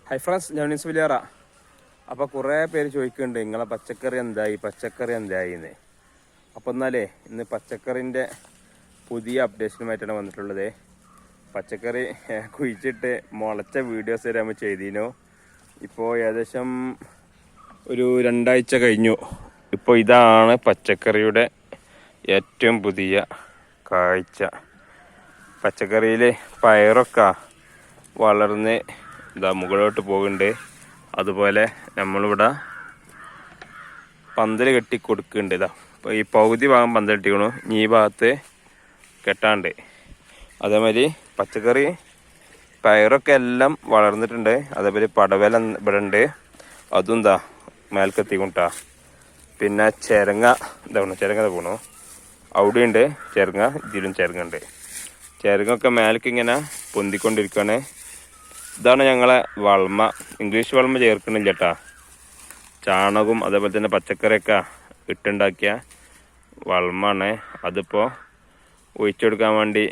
Hi friends, ഞാൻ വിലിയാറ. അപ്പോൾ കുറേ പേര് ചോദിക്കുന്നുണ്ട് നിങ്ങളെ പച്ചക്കറി എന്തായിന്ന്. അപ്പോൾ എന്നാലേ ഇന്ന് പച്ചക്കറിൻ്റെ പുതിയ അപ്ഡേഷനുമായിട്ടാണ് വന്നിട്ടുള്ളത്. പച്ചക്കറി കുഴിച്ചിട്ട് മുളച്ച വീഡിയോസ് വരെ നമ്മൾ ചെയ്തിരുന്നു. ഇപ്പോൾ ഏകദേശം ഒരു 2 ആഴ്ച കഴിഞ്ഞു. ഇപ്പോൾ ഇതാണ് പച്ചക്കറിയുടെ ഏറ്റവും പുതിയ കാഴ്ച. പച്ചക്കറിയിൽ പയറൊക്കെ വളർന്ന് ഇതാ മുകളിലോട്ട് പോകുന്നുണ്ട്. അതുപോലെ നമ്മളിവിടെ പന്തൽ കെട്ടി കൊടുക്കുന്നുണ്ട്. ഇതാ ഇപ്പോൾ ഈ പകുതി ഭാഗം പന്തൽ കെട്ടിക്കണു, ഈ ഭാഗത്ത് കെട്ടാണ്ട്. അതേമാതിരി പച്ചക്കറി പയറൊക്കെ എല്ലാം വളർന്നിട്ടുണ്ട്. അതേപോലെ പടവല ഇവിടെ ഉണ്ട്, അതും എന്താ മേൽക്കെത്തിക്കൊണ്ടാ. പിന്നെ ചിരങ്ങ പോണു, അവിടെയുണ്ട് ചിരങ്ങ, ഇതിലും ചിരങ്ങ ഉണ്ട്. ചിരങ്ങൊക്കെ മേലേക്ക് ഇങ്ങനെ പൊന്തിക്കൊണ്ടിരിക്കുകയാണ്. ഇതാണ് ഞങ്ങളെ വളമ. ഇംഗ്ലീഷ് വളമ ചേർക്കണില്ല കേട്ടാ. ചാണകവും അതേപോലെ തന്നെ പച്ചക്കറിയൊക്കെ ഇട്ടുണ്ടാക്കിയ വളമാണ്. അതിപ്പോൾ ഒഴിച്ചെടുക്കാൻ വേണ്ടി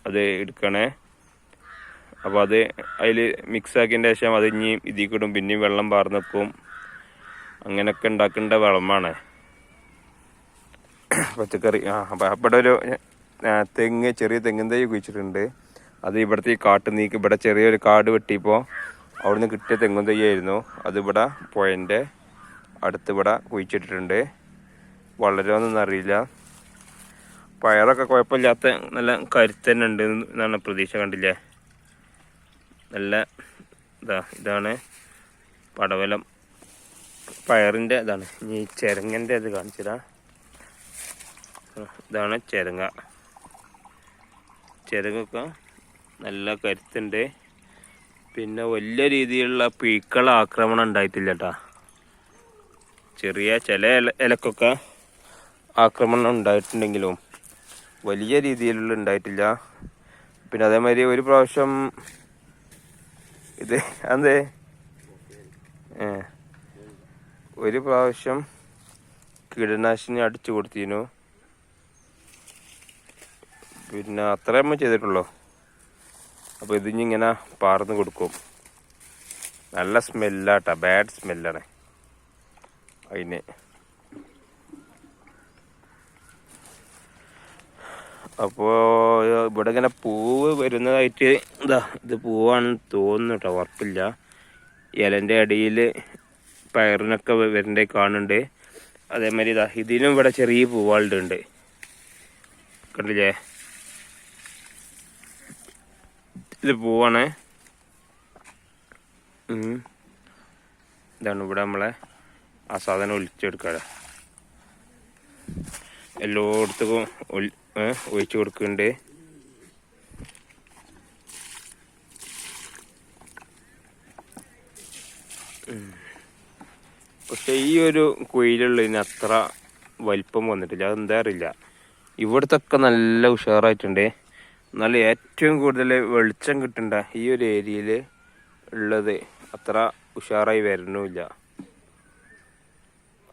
അത് എടുക്കണേ. അപ്പോൾ അത് അതിൽ മിക്സ് ആക്കിയതിൻ്റെ ശേഷം അത് ഇനിയും ഇതിൽ കിടും, പിന്നെയും വെള്ളം പാർന്ന് വെക്കും. അങ്ങനെയൊക്കെ ഉണ്ടാക്കേണ്ട വളമാണ് പച്ചക്കറി. അപ്പോൾ ഇവിടെ ഒരു ചെറിയ തെങ്ങിൻ തൈ കുഴിച്ചിട്ടുണ്ട്. അത് ഇവിടുത്തെ ഈ കാട്ട് നീക്കി ഇവിടെ ചെറിയൊരു കാട് വെട്ടിയപ്പോൾ അവിടുന്ന് കിട്ടിയ തെങ്ങും തൈയായിരുന്നു. അതിവിടെ പുഴൻ്റെ അടുത്ത് ഇവിടെ കുഴിച്ചിട്ടിട്ടുണ്ട്. വളരുമെന്നൊന്നും അറിയില്ല. പയറൊക്കെ കുഴപ്പമില്ലാത്ത നല്ല കരുത്ത് തന്നെ ഉണ്ട് എന്നാണ് പ്രതീക്ഷ. കണ്ടില്ലേ, നല്ല ഇതാണ് പടവലം. പയറിൻ്റെ ഇതാണ്. ഇനി ചിരങ്ങൻ്റെ അത് കാണിച്ചതാ. ഇതാണ് ചിരങ്ങൊക്കെ നല്ല കരുത്തുണ്ട്. പിന്നെ വലിയ രീതിയിലുള്ള പീക്കള ആക്രമണം ഉണ്ടായിട്ടില്ല കേട്ടാ. ചെറിയ ചില ഇലക്കൊക്കെ ആക്രമണം ഉണ്ടായിട്ടുണ്ടെങ്കിലും വലിയ രീതിയിലുള്ള ഉണ്ടായിട്ടില്ല. പിന്നെ അതേമാതിരി ഒരു പ്രാവശ്യം ഒരു പ്രാവശ്യം കീടനാശിനി അടിച്ചു കൊടുത്തിരുന്നു. പിന്നെ അത്രേ നമ്മൾ ചെയ്തിട്ടുള്ളൂ. അപ്പോൾ ഇതിങ്ങനെ പാർന്ന് കൊടുക്കും. നല്ല സ്മെല്ലാട്ടാ, ബാഡ് സ്മെല്ലാണ് അതിന്. അപ്പോൾ ഇവിടെ ഇങ്ങനെ പൂവ് വരുന്നതായിട്ട് ഇത് പൂവാണെന്ന് തോന്നുന്നു കേട്ടോ, ഉറപ്പില്ല. ഇലൻ്റെ അടിയിൽ പയറിനൊക്കെ വരേണ്ട കാണുന്നുണ്ട്. അതേമാതിരി ഇതിലും ഇവിടെ ചെറിയ പൂവാളുണ്ട്, കണ്ടില്ലേ. ഇത് പൂവാണ്. ഇതാണ് ഇവിടെ നമ്മളെ ആ സാധനം ഒലിച്ചെടുക്കാറ്. എല്ലായിടത്തും ഒഴിച്ചു കൊടുക്കുന്നുണ്ട്. പക്ഷെ ഈ ഒരു കുയിലുള്ളതിന് അത്ര വലിപ്പം വന്നിട്ടില്ല, അതെന്താ അറിയില്ല. ഇവിടുത്തെ ഒക്കെ നല്ല ഉഷാറായിട്ടുണ്ട്. എന്നാൽ ഏറ്റവും കൂടുതൽ വെളിച്ചം കിട്ടേണ്ട ഈ ഒരു ഏരിയയിൽ ഉള്ളത് അത്ര ഉഷാറായി വരണമില്ല.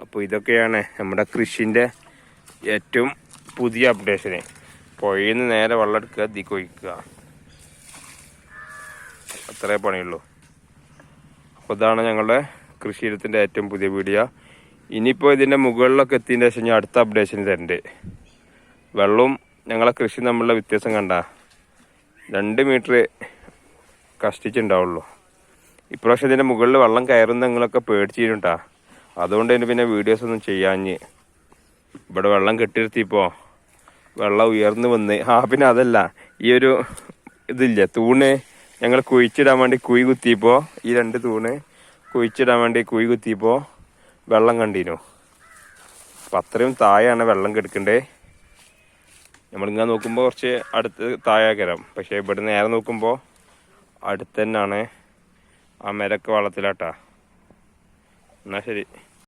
അപ്പോൾ ഇതൊക്കെയാണ് നമ്മുടെ കൃഷിൻ്റെ ഏറ്റവും പുതിയ അപ്ഡേഷന്. പുഴയിൽ നിന്ന് നേരെ വെള്ളം എടുക്കുക, ഇതിക്ക് ഒഴിക്കുക, അത്രേ പണിയുള്ളൂ. അപ്പോൾ ഇതാണ് ഞങ്ങളുടെ കൃഷിയിടത്തിൻ്റെ ഏറ്റവും പുതിയ വീഡിയോ. ഇനിയിപ്പോൾ ഇതിൻ്റെ മുകളിലൊക്കെ എത്തിയതിൻ്റെ ശേഷം ഞാൻ അടുത്ത അപ്ഡേഷൻ തരുന്നുണ്ട്. വെള്ളവും ഞങ്ങളെ കൃഷി തമ്മിലുള്ള വ്യത്യാസം കണ്ട 2 മീറ്റർ കഷ്ടിച്ചുണ്ടാവുള്ളൂ. ഇപ്രാവശ്യം ഇതിൻ്റെ മുകളിൽ വെള്ളം കയറുന്ന നിങ്ങളൊക്കെ പേടിച്ചിട്ടുണ്ടാ. അതുകൊണ്ട് തന്നെ പിന്നെ വീഡിയോസൊന്നും ചെയ്യാഞ്ഞ്. ഇവിടെ വെള്ളം കെട്ടിയിരുത്തിയപ്പോൾ വെള്ളം ഉയർന്നു വന്ന്. പിന്നെ അതല്ല, ഈ ഒരു ഇതില്ല തൂണ് ഞങ്ങൾ കുഴിച്ചിടാൻ വേണ്ടി കുഴി കുത്തിയപ്പോൾ, ഈ 2 തൂണ് കുഴിച്ചിടാൻ വേണ്ടി കുഴി കുത്തിയപ്പോൾ വെള്ളം കണ്ടിരുന്നു. അപ്പം അത്രയും താഴെയാണ് വെള്ളം കെടുക്കണ്ടേ. നമ്മളിങ്ങനെ നോക്കുമ്പോൾ കുറച്ച് അടുത്ത് താഴേക്കരം, പക്ഷേ ഇവിടെ നേരെ നോക്കുമ്പോൾ അടുത്ത് തന്നെയാണ്. ആ മരമൊക്കെ വെള്ളത്തിലാട്ടാ. എന്നാൽ ശരി.